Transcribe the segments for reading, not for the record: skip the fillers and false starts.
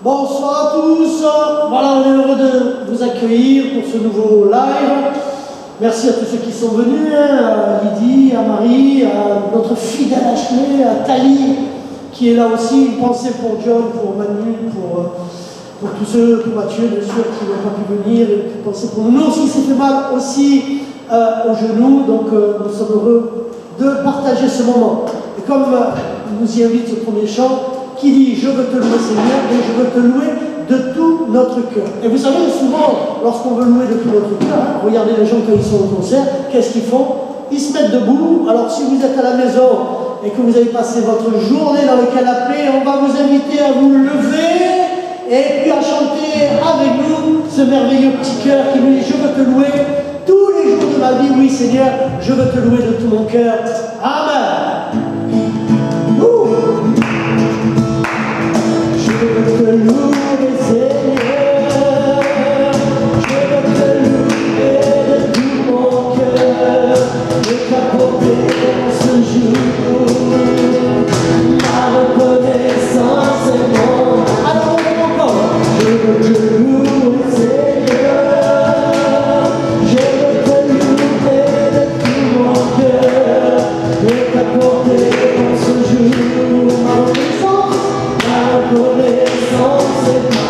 Bonsoir à tous. Voilà, on est heureux de vous accueillir pour ce nouveau live. Merci à tous ceux qui sont venus, à Lydie, à Marie, à notre fidèle Ashley, à Tali qui est là aussi. Une pensée pour John, pour Manu, pour tous ceux, pour Mathieu bien sûr qui n'ont pas pu venir. Une pensée pour nous aussi, s'est fait mal aussi au genou. Donc nous sommes heureux de partager ce moment. Et comme nous y invite ce premier chant, qui dit « Je veux te louer Seigneur et je veux te louer de tout notre cœur ». Et vous savez, souvent, lorsqu'on veut louer de tout notre cœur, regardez les gens quand ils sont au concert, qu'est-ce qu'ils font? Ils se mettent debout. Alors si vous êtes à la maison et que vous avez passé votre journée dans le canapé, on va vous inviter à vous lever et puis à chanter avec nous ce merveilleux petit cœur qui nous dit « Je veux te louer tous les jours de ma vie, oui Seigneur, je veux te louer de tout mon cœur. Amen. » Je veux te louer Seigneur, je veux te louer de tout mon cœur, et t'apporter en ce jour ma reconnaissance et mon amour. Je veux te louer Seigneur, je veux te louer de tout mon cœur, et t'apporter en ce jour ma reconnaissance. Reconnaissance et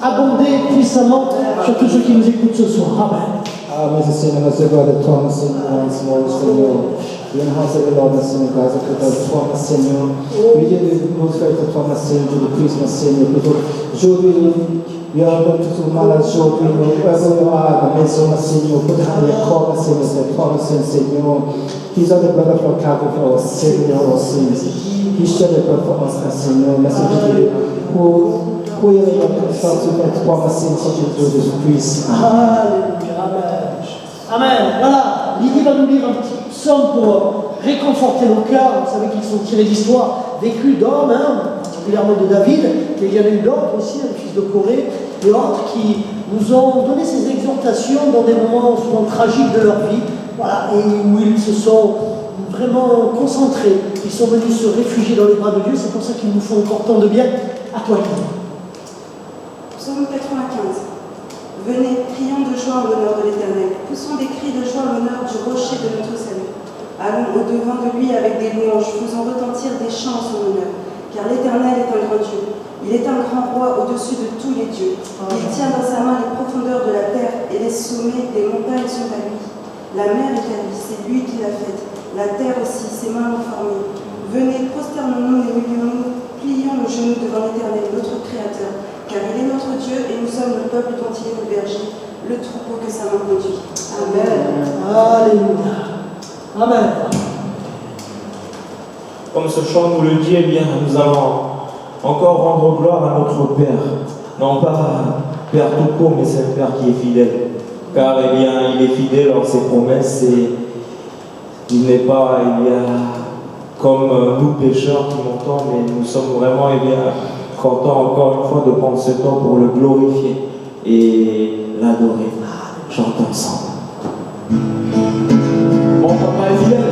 abonder puissamment sur tous ceux qui nous écoutent ce soir. Amen. Mas Senhor, nós agora toma, Senhor, Senhor. E na nossa glória, Senhor, casa que tu toma, Senhor. Dia de nos feita toma, Senhor, de Christmas, Senhor. Aujourd'hui, we are going to malade aujourd'hui, wherever you are, the maison, Senhor. Put on your corner, Senhor, the promise, Senhor. He's on the blood of our Calvary for our sin and our sins. He shed the blood for us, Senhor. Merci de Dieu. Pour y aller dans toute sorte de notre promise, Senhor, de Jésus-Christ. Alléluia. Amen. Amen. Voilà, Lydie va nous lire un petit psaume pour réconforter nos cœurs. Vous savez qu'ils sont tirés d'histoires vécues d'hommes, particulièrement de David, mais il y en a eu d'autres aussi, le fils de Corée, et autres qui nous ont donné ces exhortations dans des moments souvent tragiques de leur vie, voilà, et où ils se sont vraiment concentrés. Ils sont venus se réfugier dans les bras de Dieu. C'est pour ça qu'ils nous font encore tant de bien. À toi, Lydie. Psaume 95. Venez, prions de joie en l'honneur de l'Éternel. Poussons des cris de joie en l'honneur du rocher de notre salut. Allons au-devant de lui avec des louanges, faisons retentir des chants en son honneur. Car l'Éternel est un grand Dieu. Il est un grand roi au-dessus de tous les dieux. Il tient dans sa main les profondeurs de la terre et les sommets des montagnes sont à lui. La mer est à lui, c'est lui qui l'a faite. La terre aussi, ses mains l'ont formée. Venez, prosternons-nous et humilions-nous, plions le genou devant l'Éternel, notre Créateur. Car il est notre Dieu et nous sommes le peuple dont il est le berger, le troupeau que sa main conduit. Amen. Alléluia. Amen. Comme ce chant nous le dit, eh bien, nous allons encore rendre gloire à notre Père. Non pas Père tout court, mais c'est un Père qui est fidèle. Car eh bien, il est fidèle en ses promesses et il n'est pas, comme nous pécheurs qui montons, mais nous sommes vraiment, contents encore une fois de prendre ce temps pour le glorifier et l'adorer. Chantons ensemble. Mon papa est fidèle.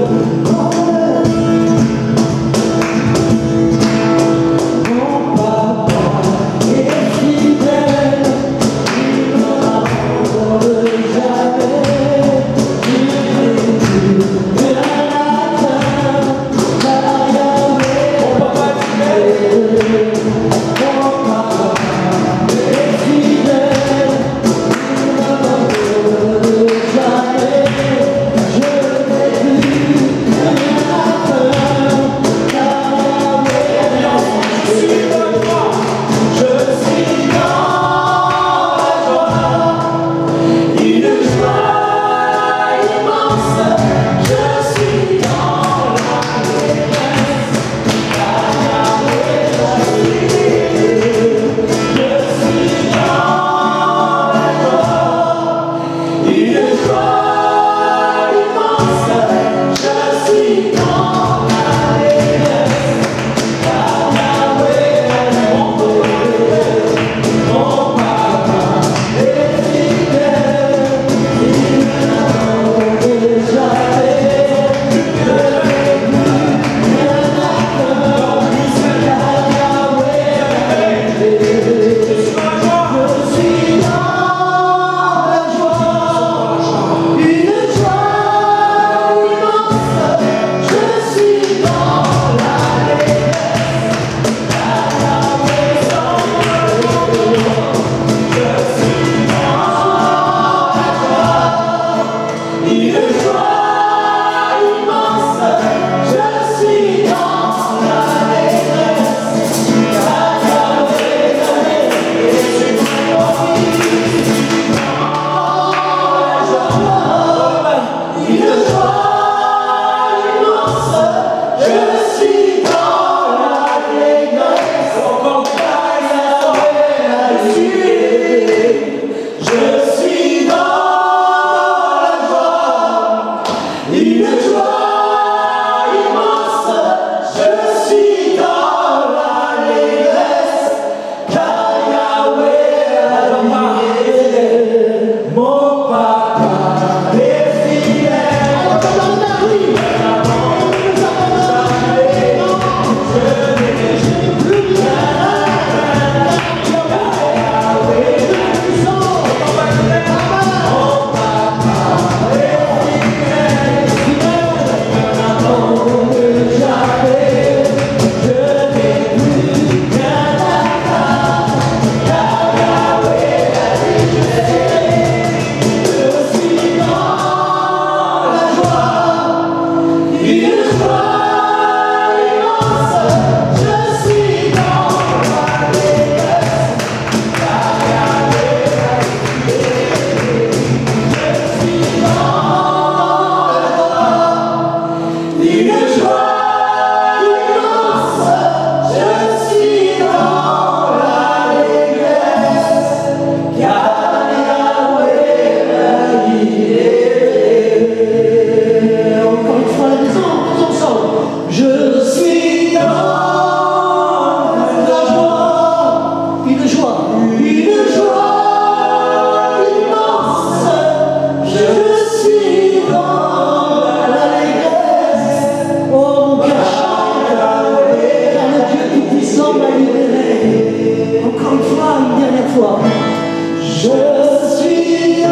suis dans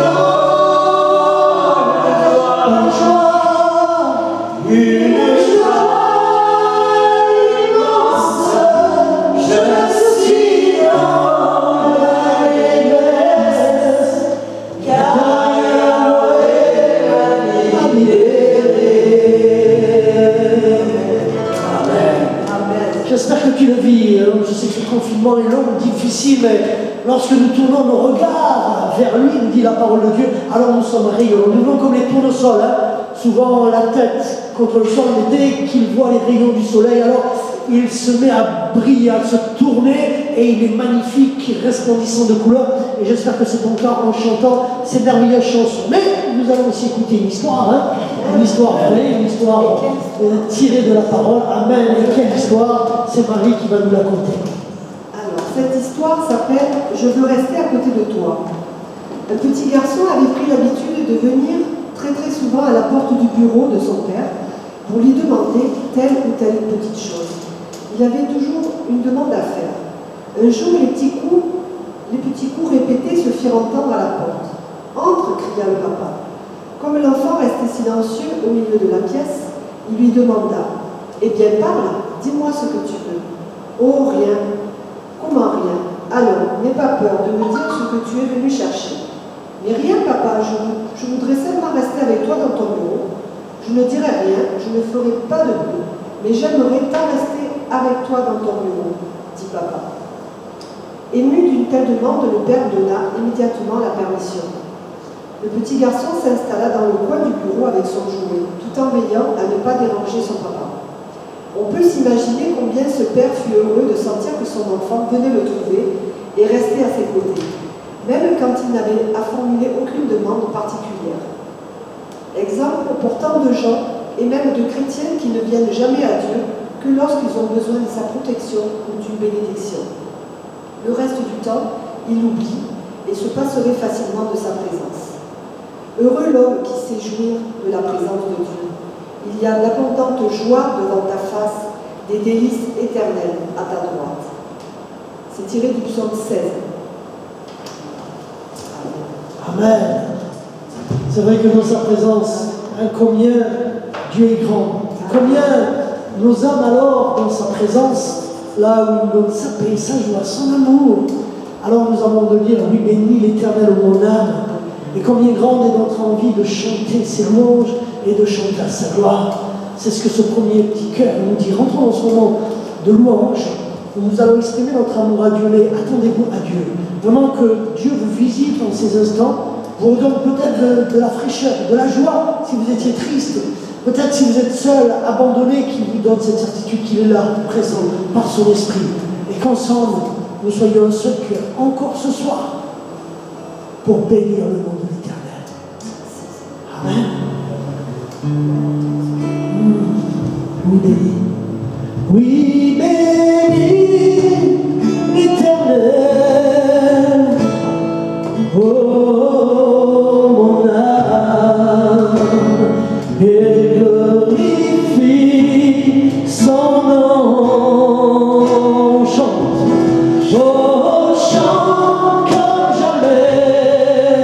la joie, une joie immense. Je suis dans l'allégresse, car Yahweh m'a libéré. Amen. J'espère que tu le vis. Je sais que ce confinement est long, difficile, mais lorsque nous tournons nos regards vers lui, nous dit la parole de Dieu, alors nous sommes rayonnants. Nous sommes comme les tournesols, souvent la tête contre le sol, mais dès qu'il voit les rayons du soleil, alors il se met à briller, à se tourner, et il est magnifique, resplendissant de couleurs. Et j'espère que c'est ton cas en chantant ces merveilleuses chansons. Mais nous allons aussi écouter une histoire, une histoire vraie, une histoire tirée de la parole. Amen. Et quelle histoire? C'est Marie qui va nous la conter. Alors, cette histoire s'appelle « Je veux rester à côté de toi ». Un petit garçon avait pris l'habitude de venir très souvent à la porte du bureau de son père pour lui demander telle ou telle petite chose. Il avait toujours une demande à faire. Un jour, les petits coups répétés se firent entendre à la porte. « Entre !» cria le papa. Comme l'enfant restait silencieux au milieu de la pièce, il lui demanda « Eh bien, parle, dis-moi ce que tu veux. »« Oh, rien. »« Comment rien? Alors, n'aie pas peur de me dire ce que tu es venu chercher. »« Mais rien, papa, je voudrais seulement rester avec toi dans ton bureau. Je ne dirai rien, je ne ferai pas de bruit, mais j'aimerais tant rester avec toi dans ton bureau, dit papa. » Ému d'une telle demande, le père donna immédiatement la permission. Le petit garçon s'installa dans le coin du bureau avec son jouet, tout en veillant à ne pas déranger son papa. On peut s'imaginer combien ce père fut heureux de sentir que son enfant venait le trouver et restait à ses côtés, même quand il n'avait à formuler aucune demande particulière. Exemple pour tant de gens, et même de chrétiens qui ne viennent jamais à Dieu que lorsqu'ils ont besoin de sa protection ou d'une bénédiction. Le reste du temps, ils l'oublient et se passeraient facilement de sa présence. Heureux l'homme qui sait jouir de la présence de Dieu. Il y a d'abondante joie devant ta face, des délices éternelles à ta droite. C'est tiré du psaume 16. Amen. C'est vrai que dans sa présence, combien Dieu est grand, combien nos âmes alors dans sa présence, là où il donne sa paix, sa joie, son amour, alors nous avons de dire, oui, bénis l'Éternel mon âme, et combien grande est notre envie de chanter ses louanges et de chanter à sa gloire. C'est ce que ce premier petit cœur nous dit. Rentrons dans ce moment de louange où nous allons exprimer notre amour à Dieu, mais attendez-vous à Dieu. Vraiment que Dieu vous visite en ces instants, vous donne peut-être de la fraîcheur, de la joie si vous étiez triste, peut-être si vous êtes seul, abandonné, qu'il vous donne cette certitude qu'il est là, présent par son esprit, et qu'ensemble nous soyons un seul cœur, encore ce soir, pour bénir le nom de l'Éternel. Amen. Oui, béni. Oui, béni l'Éternel. Oh, mon âme, et glorifie son nom. Chante, oh, chante comme jamais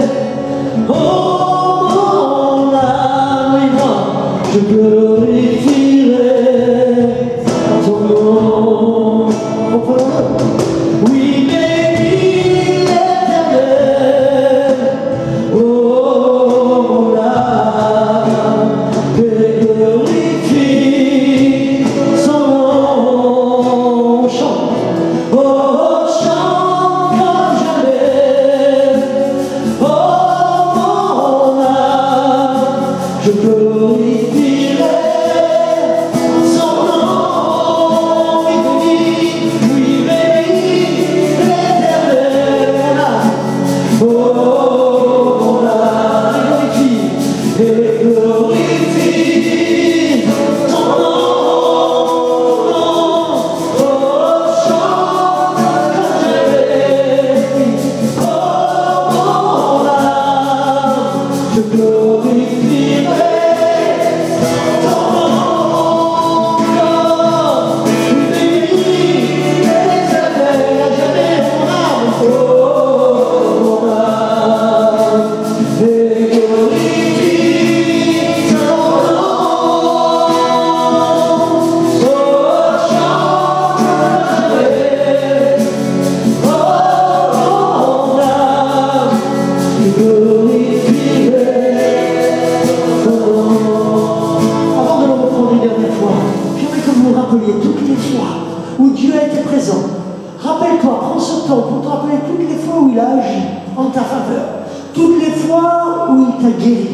il a agi en ta faveur, toutes les fois où il t'a guéri,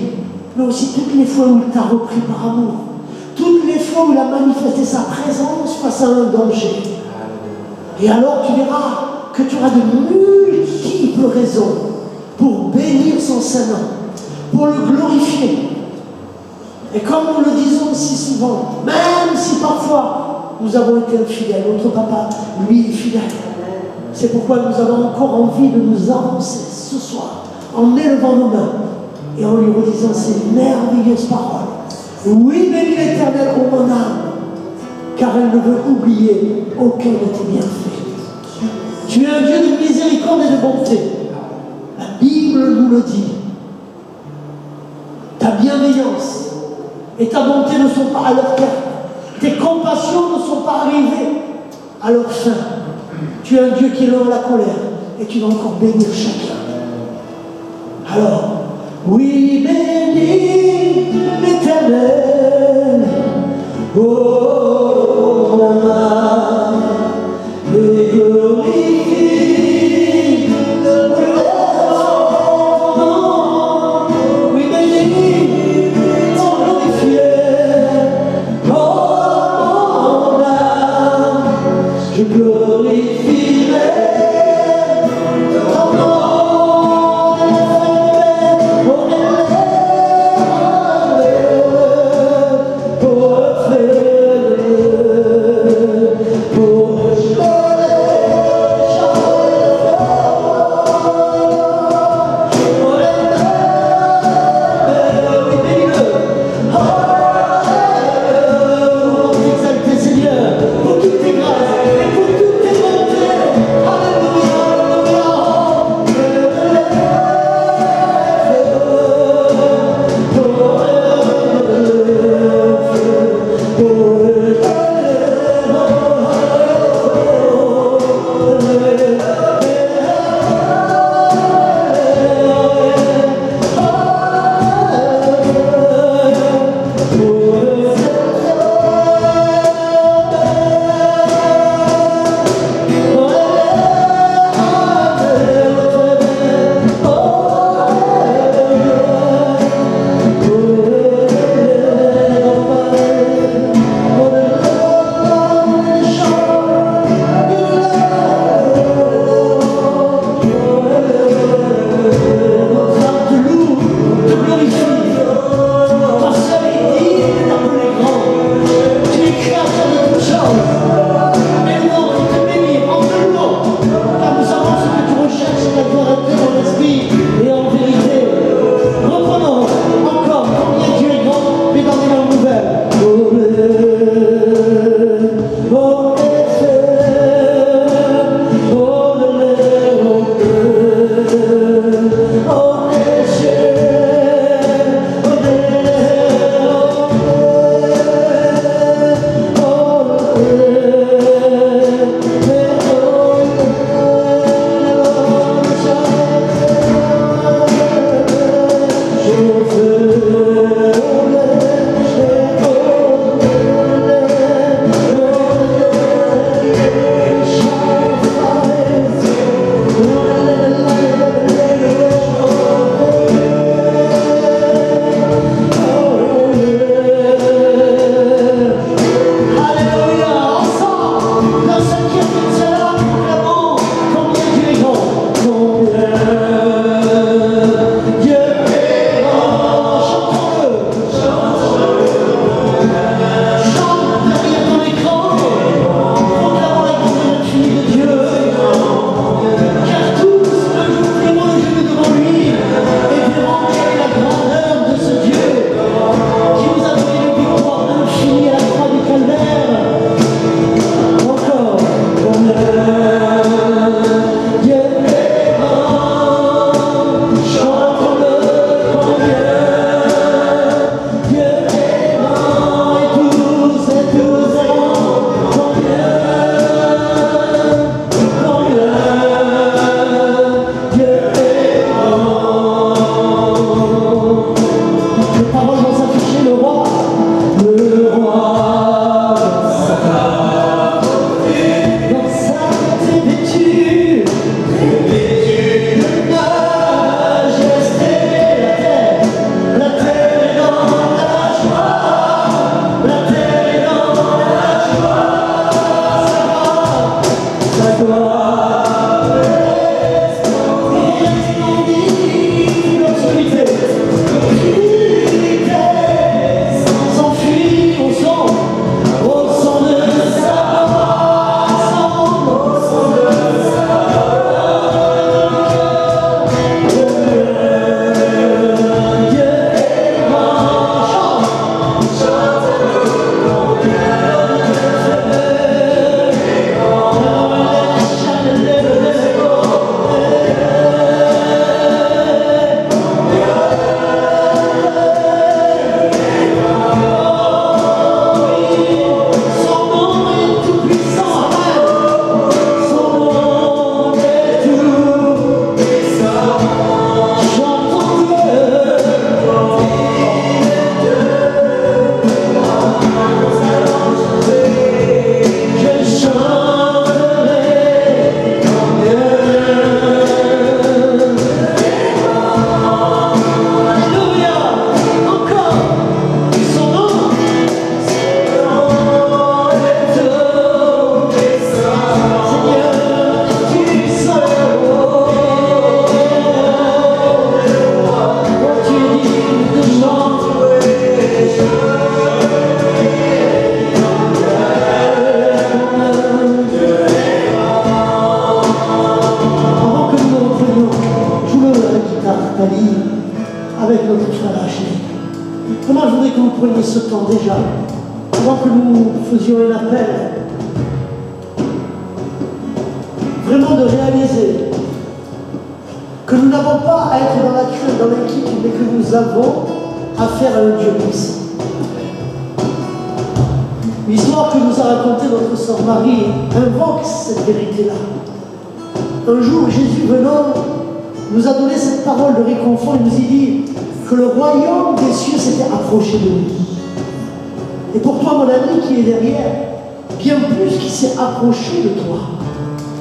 mais aussi toutes les fois où il t'a repris par amour, toutes les fois où il a manifesté sa présence face à un danger. Et alors tu verras que tu auras de multiples raisons pour bénir son Saint-Nom, pour le glorifier. Et comme nous le disons si souvent, même si parfois nous avons été infidèles, notre papa, lui, est fidèle. C'est pourquoi nous avons encore envie de nous avancer ce soir, en élevant nos mains et en lui redisant ces merveilleuses paroles. Oui, bénis l'Éternel, ô mon âme, car elle ne veut oublier aucun de tes bienfaits. Tu es un Dieu de miséricorde et de bonté. La Bible nous le dit. Ta bienveillance et ta bonté ne sont pas à leur terme. Tes compassions ne sont pas arrivées à leur fin. Tu es un Dieu qui est lent à la colère et tu vas encore bénir chacun. Alors, oui, bénis l'Éternel, oh mon âme, et glorifie le nom. Oui, bénis, glorifier, oh mon âme, je glorifierai ton nom. Pour avec notre frère Ashley. Vraiment, je voudrais que vous preniez ce temps déjà, avant que nous faisions un appel, vraiment de réaliser que nous n'avons pas à être dans la crainte, dans l'inquiétude, mais que nous avons affaire à un Dieu puissant. L'histoire que nous a racontée notre sœur Marie invoque cette vérité-là. Un jour, Jésus venant nous a donné cette parole de réconfort. Il nous a dit que le royaume des cieux s'était approché de nous. Et pour toi, mon ami qui est derrière, bien plus qu'il s'est approché de toi,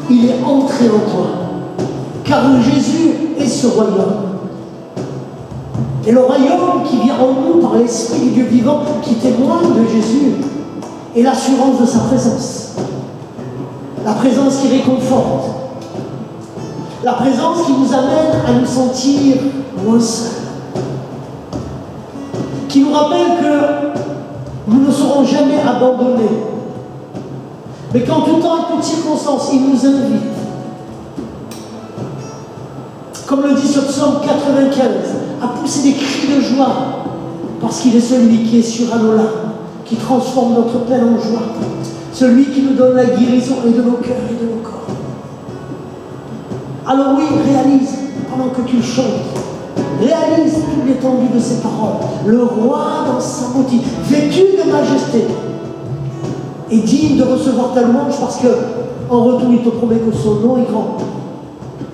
il est entré en toi. Car Jésus est ce royaume. Et le royaume qui vient en nous par l'Esprit du Dieu vivant, qui témoigne de Jésus, est l'assurance de sa présence. La présence qui réconforte. La présence qui nous amène à nous sentir moins seuls. Qui nous rappelle que nous ne serons jamais abandonnés. Mais qu'en tout temps et toutes circonstances, il nous invite. Comme le dit ce psaume 95, à pousser des cris de joie, parce qu'il est celui qui est sur à nos larmes, qui transforme notre peine en joie, celui qui nous donne la guérison et de nos cœurs et de nos corps. Alors oui, réalise, pendant que tu chantes, réalise toute l'étendue de ces paroles. Le roi dans sa beauté, vêtu de majesté, est digne de recevoir ta louange parce que, en retour, il te promet que son nom est grand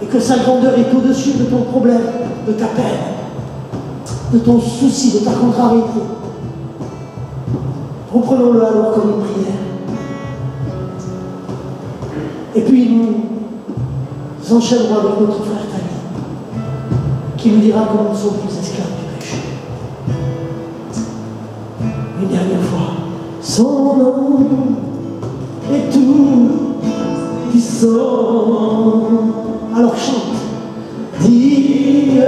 et que sa grandeur est au-dessus de ton problème, de ta peine, de ton souci, de ta contrariété. Reprenons-le alors comme une prière. Et puis nous enchaînerons avec notre frère Tali, qui nous dira comment nous sommes plus esclaves du péché. Une dernière fois. Son nom est tout puissant. Alors chante. Digne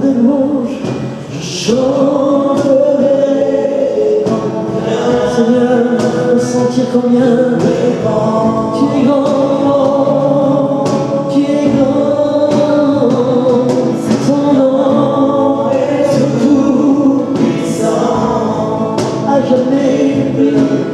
de louange, je chanterai. Seigneur, de sentir combien tu es grand, tu es grand. Ton nom est tout puissant, à jamais digne de louange.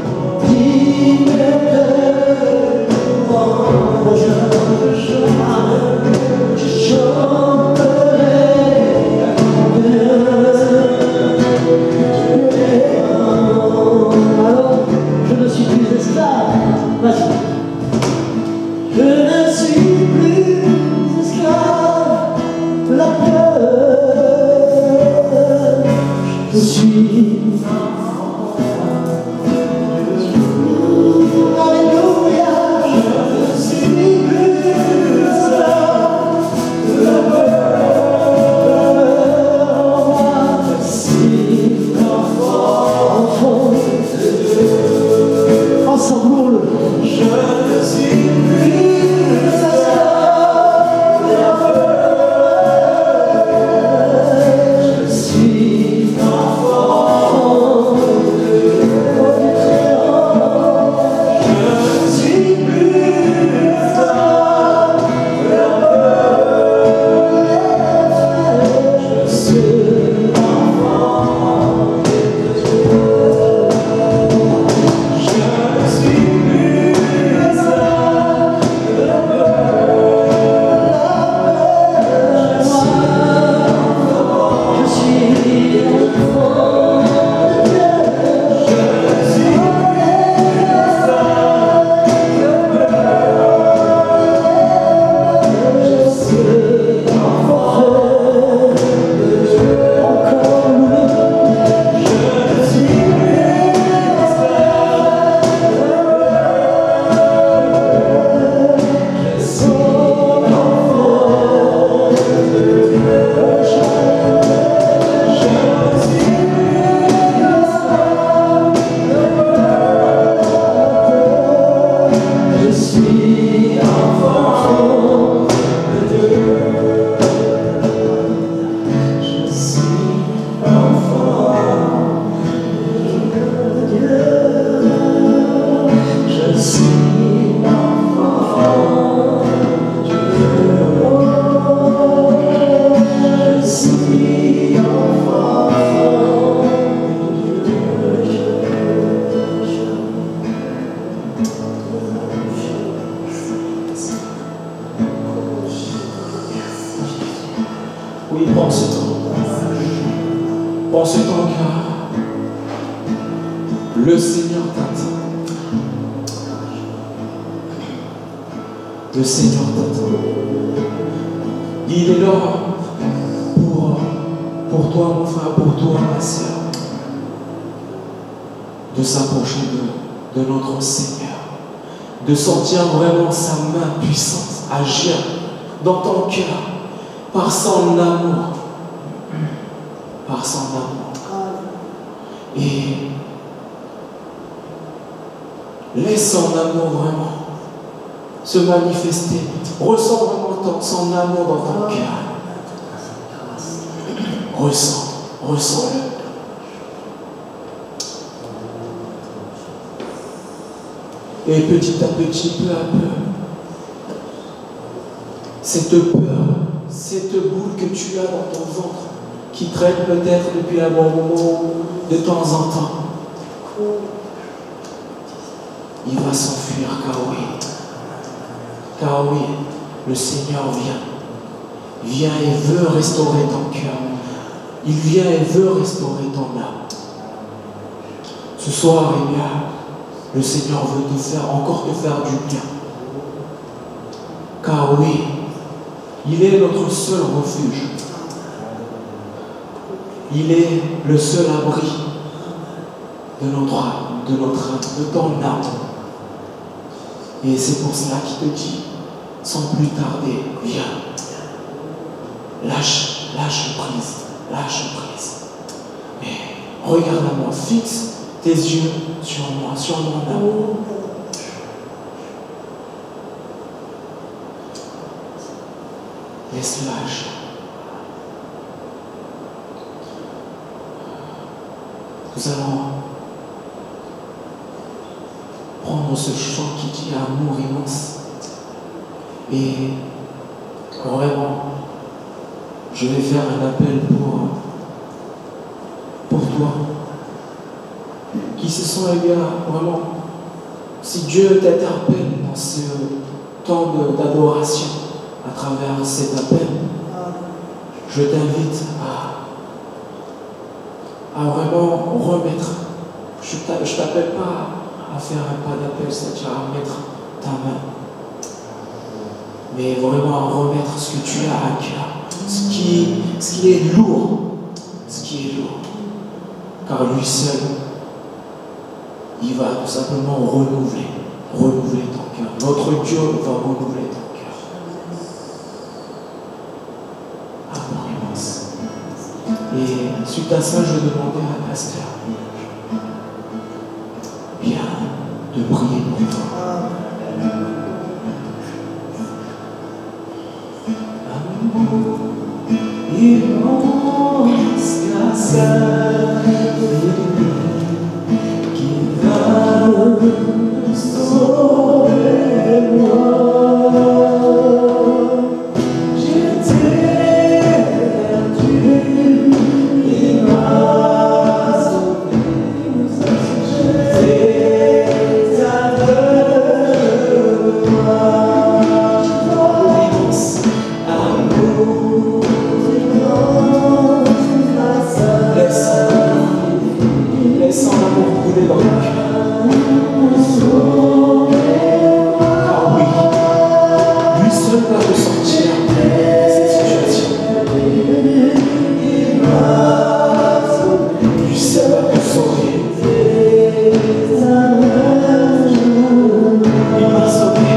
Oui, prends ce temps. Prends ce temps car le Seigneur t'attend. Le Seigneur t'attend. Il est là pour toi, mon frère, pour toi, ma sœur, de s'approcher de notre Seigneur, de sentir vraiment sa main puissante agir dans ton cœur par son amour. Par son amour. Et laisse son amour vraiment se manifester. Ressens vraiment son amour dans ton cœur. Ressens-le. Et petit à petit, peu à peu, cette peur, cette boule que tu as dans ton ventre, qui traîne peut-être depuis un bon moment, de temps en temps, il va s'enfuir, car oui, le Seigneur vient et veut restaurer ton cœur. Il vient et veut restaurer ton âme. Ce soir, eh bien, le Seigneur veut encore te faire du bien. Car oui, il est notre seul refuge. Il est le seul abri de notre âme, de ton âme. Et c'est pour cela qu'il te dit, sans plus tarder, viens. Lâche prise. Mais regarde-moi, fixe tes yeux sur moi, sur mon amour. Laisse-le agir. Nous allons prendre ce chant qui dit amour immense. Et vraiment, je vais faire un appel pour toi, qui se sent bien vraiment, si Dieu t'interpelle dans ce temps d'adoration à travers cet appel, je t'invite à vraiment remettre, je t'appelle pas à faire un pas d'appel, c'est-à-dire à mettre ta main, mais vraiment à remettre ce que tu as à cœur, ce qui est lourd, car lui seul, il va tout simplement renouveler ton cœur. Notre Dieu va renouveler ton cœur. Amour immense. Et suite à ça, je demandais à Pasteur, viens de prier pour toi. Amour immense, grâce à qui va sauver moi. J'étais perdu, il m'a sauvé. J'étais aveugle, amour immense, grâce à laisse son amour couler dans ton cœur. Ah oui, lui seul va te sortir de cette situation. Lui seul va te sauver. Il m'a sauvé.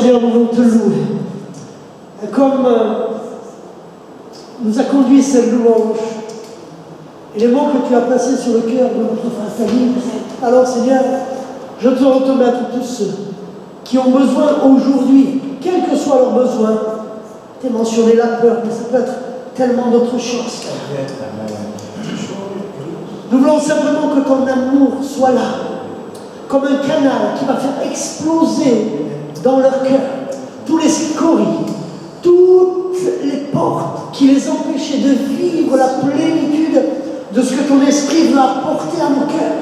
Seigneur, nous voulons te louer. Comme nous a conduit cette louange, et les mots que tu as placés sur le cœur de notre frère Salim, alors Seigneur, je te remets à tous ceux qui ont besoin aujourd'hui, quel que soit leur besoin. Tu as mentionné la peur, mais ça peut être tellement d'autres choses. Nous voulons simplement que ton amour soit là, comme un canal qui va faire exploser dans leur cœur tous les scories, toutes les portes qui les empêchaient de vivre la plénitude de ce que ton esprit veut apporter à nos cœurs.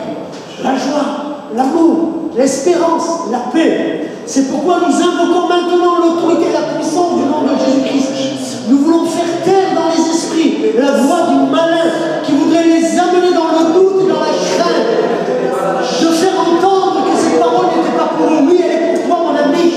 La joie, l'amour, l'espérance, la paix. C'est pourquoi nous invoquons maintenant l'autorité et la puissance du nom de Jésus-Christ. Nous voulons faire taire dans les esprits la voix du malin qui voudrait les amener dans le doute et dans la crainte, de faire entendre que cette parole n'était pas pour eux. Oui, elle est pour toi, mon ami.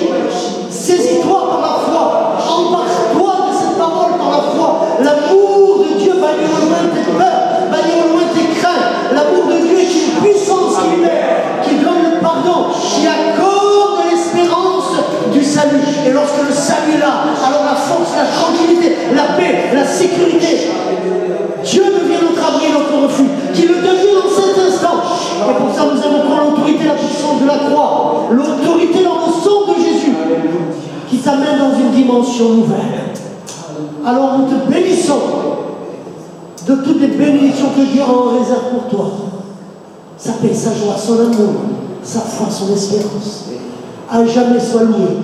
Saisis-toi par la foi, empare-toi de cette parole par la foi. L'amour de Dieu bannit au loin tes peurs, bannit au loin tes craintes. L'amour de Dieu est une puissance qui libère, qui donne le pardon, qui accorde l'espérance du salut. Et lorsque le salut est là, alors la force, la tranquillité, la paix, la sécurité, Dieu devient notre abri, notre refuge, qui le devient en cet instant. Et pour ça, nous invoquons l'autorité, la puissance de la croix, l'autorité dans le sang de Jésus, qui t'amène dans une dimension nouvelle. Alors nous te bénissons de toutes les bénédictions que Dieu a en réserve pour toi. Sa paix, sa joie, son amour, sa foi, son espérance. À jamais sois loué,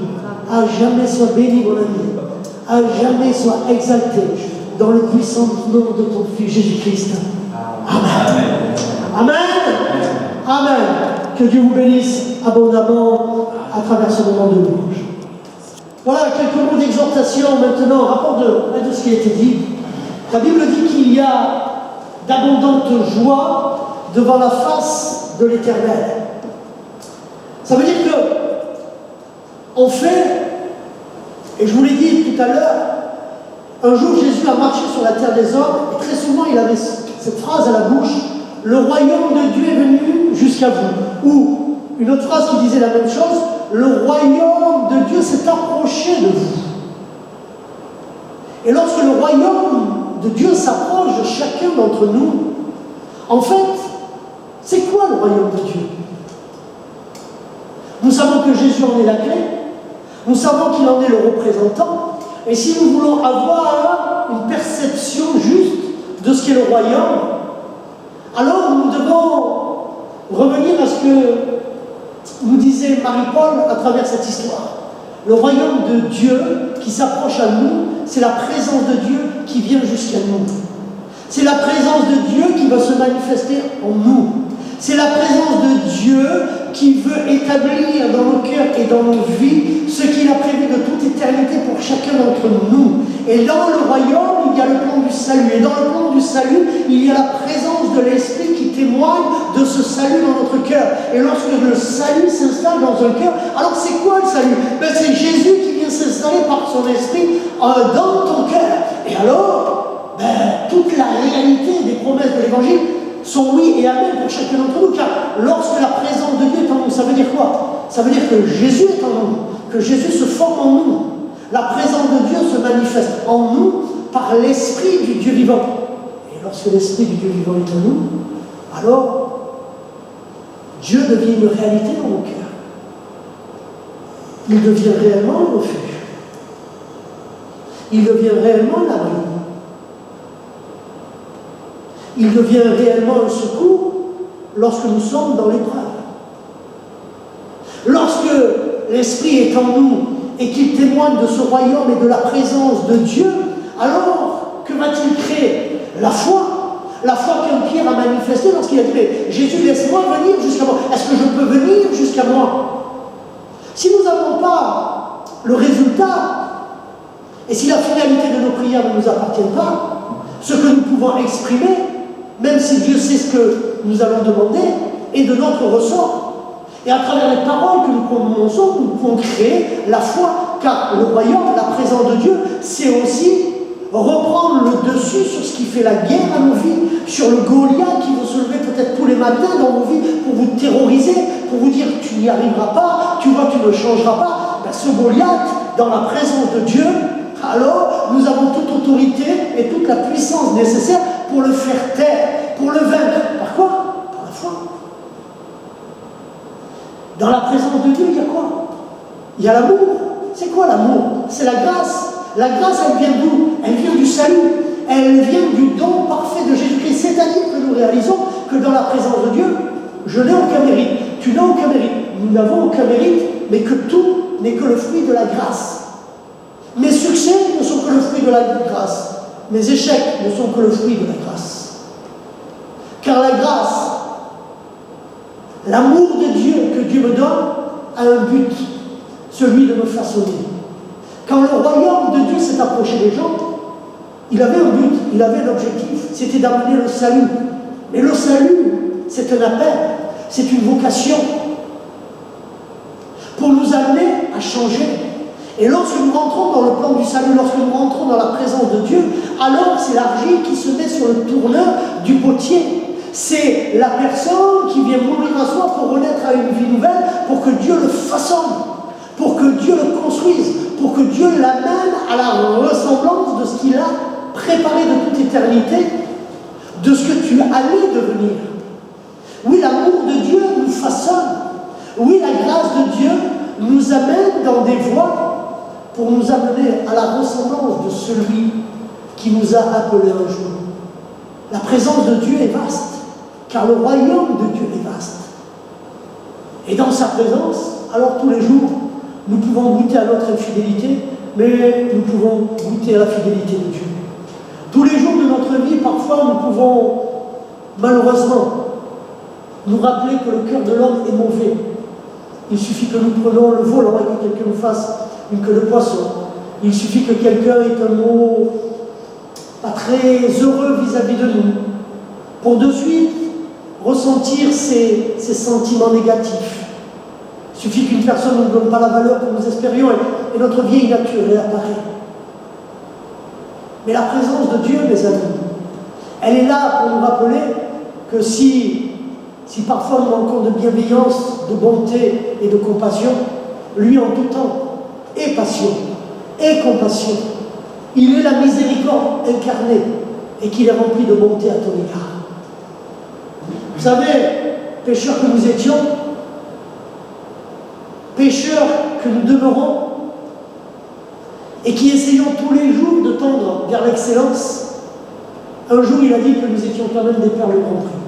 à jamais sois béni, mon ami, à jamais sois exalté dans le puissant nom de ton Fils Jésus-Christ. Amen. Amen. Amen. Que Dieu vous bénisse abondamment à travers ce moment de louange. Voilà quelques mots d'exhortation maintenant, en rapport de ce qui a été dit. La Bible dit qu'il y a d'abondante joie devant la face de l'Éternel. Ça veut dire que, en fait, et je vous l'ai dit tout à l'heure, un jour Jésus a marché sur la terre des hommes, et très souvent il avait cette phrase à la bouche, « Le royaume de Dieu est venu jusqu'à vous ». Ou une autre phrase qui disait la même chose, « Le royaume de Dieu s'est approché de vous ». Et lorsque le royaume de Dieu s'approche de chacun d'entre nous, en fait, c'est quoi le royaume de Dieu? Nous savons que Jésus en est la clé, nous savons qu'il en est le représentant, et si nous voulons avoir une perception juste de ce qu'est le royaume, alors nous devons revenir à ce que nous disait Marie-Paul à travers cette histoire. Le royaume de Dieu qui s'approche à nous, c'est la présence de Dieu qui vient jusqu'à nous. C'est la présence de Dieu qui va se manifester en nous. C'est la présence de Dieu qui veut établir dans nos cœurs et dans nos vies ce qu'il a prévu de toute éternité pour chacun d'entre nous. Et dans le royaume, il y a le plan du salut. Et dans le plan du salut, il y a la présence de l'Esprit qui témoigne de ce salut dans notre cœur. Et lorsque le salut s'installe dans un cœur, alors c'est quoi le salut? C'est Jésus qui vient s'installer par son Esprit dans ton cœur. Et alors, toute la réalité des promesses de l'Évangile sont oui et amen pour chacun d'entre nous, car lorsque la présence de Dieu est en nous, ça veut dire quoi? Ça veut dire que Jésus est en nous, que Jésus se forme en nous. La présence de Dieu se manifeste en nous par l'Esprit du Dieu vivant. Et lorsque l'Esprit du Dieu vivant est en nous, alors Dieu devient une réalité dans nos cœurs. Il devient réellement le refuge. Il devient réellement l'abri. Il devient réellement un secours lorsque nous sommes dans l'épreuve. Lorsque l'Esprit est en nous et qu'il témoigne de ce royaume et de la présence de Dieu, alors que va-t-il créer? La foi. La foi qu'un Pierre a manifestée lorsqu'il a dit « Mais Jésus, laisse-moi venir jusqu'à moi. Est-ce que je peux venir jusqu'à moi ?» Si nous n'avons pas le résultat, et si la finalité de nos prières ne nous appartient pas, ce que nous pouvons exprimer, même si Dieu sait ce que nous allons demander, est de notre ressort. Et à travers les paroles que nous prononçons, nous pouvons créer la foi, car le royaume, la présence de Dieu, c'est aussi reprendre le dessus sur ce qui fait la guerre à nos vies, sur le Goliath qui veut se lever peut-être tous les matins dans vos vies pour vous terroriser, pour vous dire tu n'y arriveras pas, tu vois tu ne changeras pas. à ce Goliath dans la présence de Dieu, alors nous avons toute autorité et toute la puissance nécessaire pour le faire taire, pour le vaincre. Par quoi? Par la foi. Dans la présence de Dieu, il y a quoi? Il y a l'amour. C'est quoi l'amour? C'est la grâce. La grâce, elle vient d'où? Elle vient du salut. Elle vient du don parfait de Jésus-Christ. C'est-à-dire que nous réalisons que dans la présence de Dieu, je n'ai aucun mérite. Tu n'as aucun mérite. Nous n'avons aucun mérite, mais que tout n'est que le fruit de la grâce. Mes succès ne sont que le fruit de la grâce. Mes échecs ne sont que le fruit de la grâce. Car la grâce, l'amour de Dieu que Dieu me donne, a un but, celui de me façonner. Quand le royaume de Dieu s'est approché des gens, il avait un but, il avait un objectif, c'était d'amener le salut. Mais le salut, c'est un appel, c'est une vocation pour nous amener à changer. Et lorsque nous rentrons dans le plan du salut, lorsque nous rentrons dans la présence de Dieu, alors c'est l'argile qui se met sur le tourneur du potier. C'est la personne qui vient mourir à soi pour renaître à une vie nouvelle, pour que Dieu le façonne, pour que Dieu le construise, pour que Dieu l'amène à la ressemblance de ce qu'il a préparé de toute éternité, de ce que tu allais devenir. Oui, l'amour de Dieu nous façonne. Oui, la grâce de Dieu nous amène dans des voies pour nous amener à la ressemblance de celui qui nous a appelés un jour. La présence de Dieu est vaste, car le royaume de Dieu est vaste. Et dans sa présence, alors tous les jours, nous pouvons goûter à notre infidélité, mais nous pouvons goûter à la fidélité de Dieu. Tous les jours de notre vie, parfois, nous pouvons, malheureusement, nous rappeler que le cœur de l'homme est mauvais. Il suffit que nous prenions le volant et que quelqu'un nous fasse une queue de poisson. Il suffit que quelqu'un ait un mot pas très heureux vis-à-vis de nous, pour de suite ressentir ces sentiments négatifs. Il suffit qu'une personne ne nous donne pas la valeur que nous espérions et notre vieille nature réapparaît. Mais la présence de Dieu, mes amis, elle est là pour nous rappeler que si parfois nous manquons de bienveillance, de bonté et de compassion, lui en tout temps est patient et compassion. Il est la miséricorde incarnée et qu'il est rempli de bonté à ton égard. Vous savez, pécheurs que nous étions, pécheurs que nous demeurons, et qui essayons tous les jours de tendre vers l'excellence, un jour il a dit que nous étions quand même des perles compris.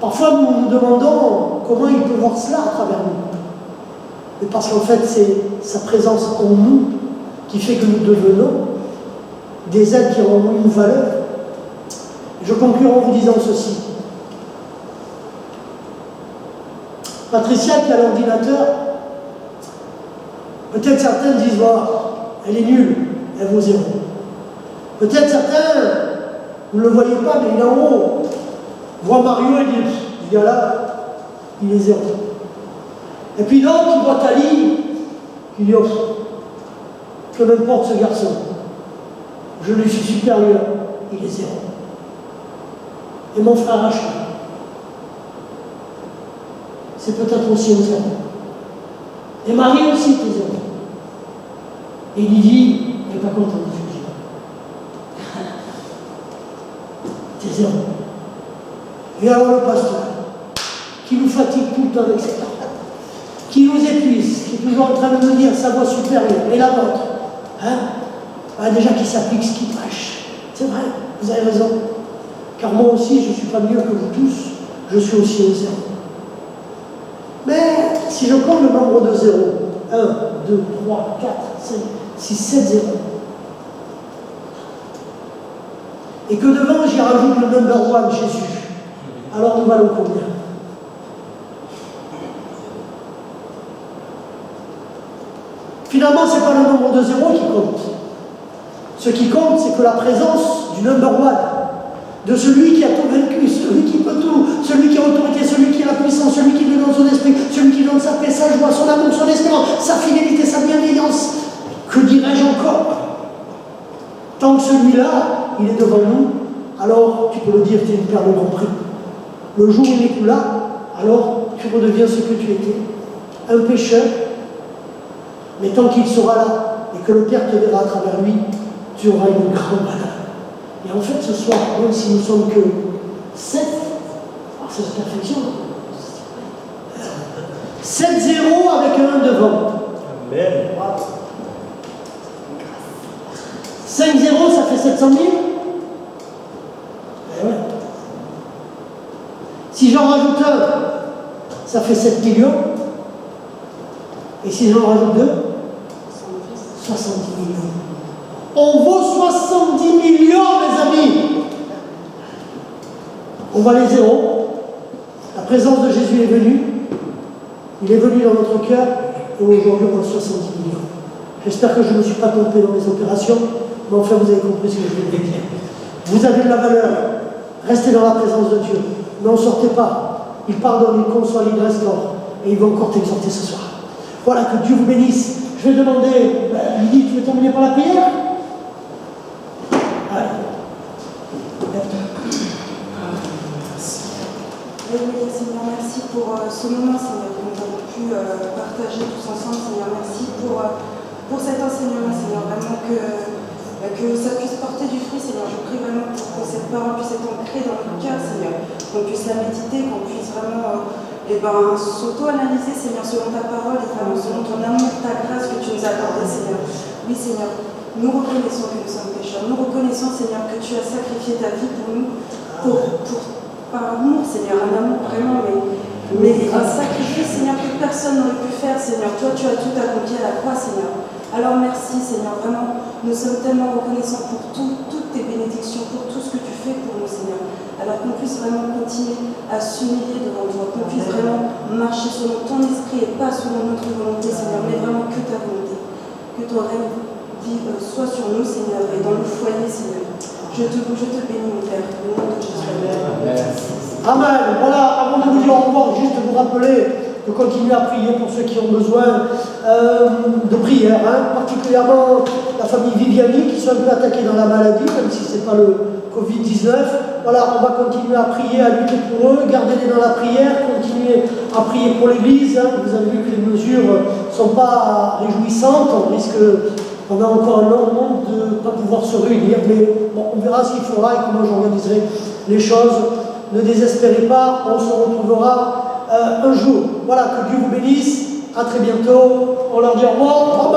Parfois nous nous demandons comment il peut voir cela à travers nous. Mais parce qu'en fait c'est sa présence en nous qui fait que nous devenons des êtres qui auront une valeur. Je conclurai en vous disant ceci. Patricia qui a l'ordinateur, peut-être certains disent elle est nulle, elle vaut 0. Peut-être certains, vous ne le voyez pas, mais il est en haut, voit Mario et dit ce gars-là, il est 0. Et puis d'autres qui voient Tali, qui dit que m'importe ce garçon, je lui suis supérieur, il est 0. Et mon frère Rachel, c'est peut-être aussi un 0. Et Marie aussi était 0. Et il dit, elle n'est pas contente de Fuji. T'es 0. Et alors le pasteur, qui nous fatigue tout le temps avec ses paroles, qui nous épuise, qui est toujours en train de nous dire sa voix supérieure, et la vôtre, déjà qui s'applique ce qui prêche. C'est vrai, vous avez raison. Car moi aussi, je ne suis pas mieux que vous tous, je suis aussi un 0. Mais si je compte le nombre de 0, 1, 2, 3, 4, 5, 6, 7 0, et que devant j'y rajoute le number 1, Jésus, alors nous valons combien? Finalement, ce n'est pas le nombre de 0 qui compte. Ce qui compte, c'est que la présence du number 1, de celui qui a tout vaincu, celui qui peut tout, celui qui a autorité, celui qui a la puissance, celui qui lui donne son esprit, celui qui donne sa paix, sa joie, son amour, son espérance, sa fidélité, sa bienveillance. Que dirais-je encore? Tant que celui-là, il est devant nous, alors tu peux le dire, tu es une perle compris. Le jour où il n'est plus là, alors tu redeviens ce que tu étais. un pécheur, mais tant qu'il sera là et que le Père te verra à travers lui, tu auras une grande valeur. Et en fait, ce soir, même si nous ne sommes que 7, alors c'est la perfection, 7-0 avec un 1 devant. Amen. 5-0, ça fait 700 000. Eh ouais. Si j'en rajoute un, ça fait 7 millions. Et si j'en rajoute deux, 70 millions. On vaut 70 millions, mes amis. On va les zéros. La présence de Jésus est venue. Il est venu dans notre cœur. Et aujourd'hui, on a 70 millions. J'espère que je ne me suis pas trompé dans mes opérations. Mais enfin, vous avez compris ce que je voulais dire. Vous avez de la valeur. Restez dans la présence de Dieu. N'en sortez pas. Il pardonne, il console, il restaure. Et il va encore t'exhorter ce soir. Voilà, que Dieu vous bénisse. Je vais demander, Lydie, tu veux terminer par la prière? Allez. Alléluia, Seigneur, merci pour ce moment, Seigneur, que nous avons pu partager tous ensemble, Seigneur. Merci pour cet enseignement, Seigneur, vraiment que ça puisse porter du fruit, Seigneur. Je prie vraiment pour que cette parole puisse être ancrée dans notre cœur, Seigneur. Qu'on puisse la méditer, qu'on puisse vraiment s'auto-analyser, Seigneur, selon ta parole et vraiment selon ton amour, ta grâce que tu nous as accordée, Seigneur. Oui, Seigneur, nous reconnaissons que nous sommes pécheurs. Nous reconnaissons, Seigneur, que tu as sacrifié ta vie pour nous, par amour, Seigneur, un amour vraiment, mais un sacrifice, Seigneur, que personne n'aurait pu faire, Seigneur. Toi, tu as tout accompli à la croix, Seigneur. Alors merci, Seigneur, vraiment, nous sommes tellement reconnaissants pour toutes tes bénédictions, pour tout ce que tu fais pour nous, Seigneur. Alors qu'on puisse vraiment continuer à s'humilier devant toi, qu'on puisse vraiment marcher selon ton esprit et pas selon notre volonté, Seigneur, mais vraiment que ta volonté. Que ton règne soit sur nous, Seigneur, et dans le foyer, Seigneur. Je te bénis, mon Père, au nom de Jésus. Amen. Voilà, avant de vous dire au revoir, juste vous rappeler de continuer à prier pour ceux qui ont besoin de prière, particulièrement la famille Viviani qui sont un peu attaqués dans la maladie, même si ce n'est pas le Covid-19. Voilà, on va continuer à prier, à lutter pour eux, gardez-les dans la prière, continuer à prier pour l'Église. Vous avez vu que les mesures ne sont pas réjouissantes, on risque pendant encore un long moment de ne pas pouvoir se réunir, mais bon, on verra ce qu'il faudra et comment j'organiserai les choses. Ne désespérez pas, on se retrouvera un jour. Voilà, que Dieu vous bénisse, à très bientôt, on leur dit au revoir.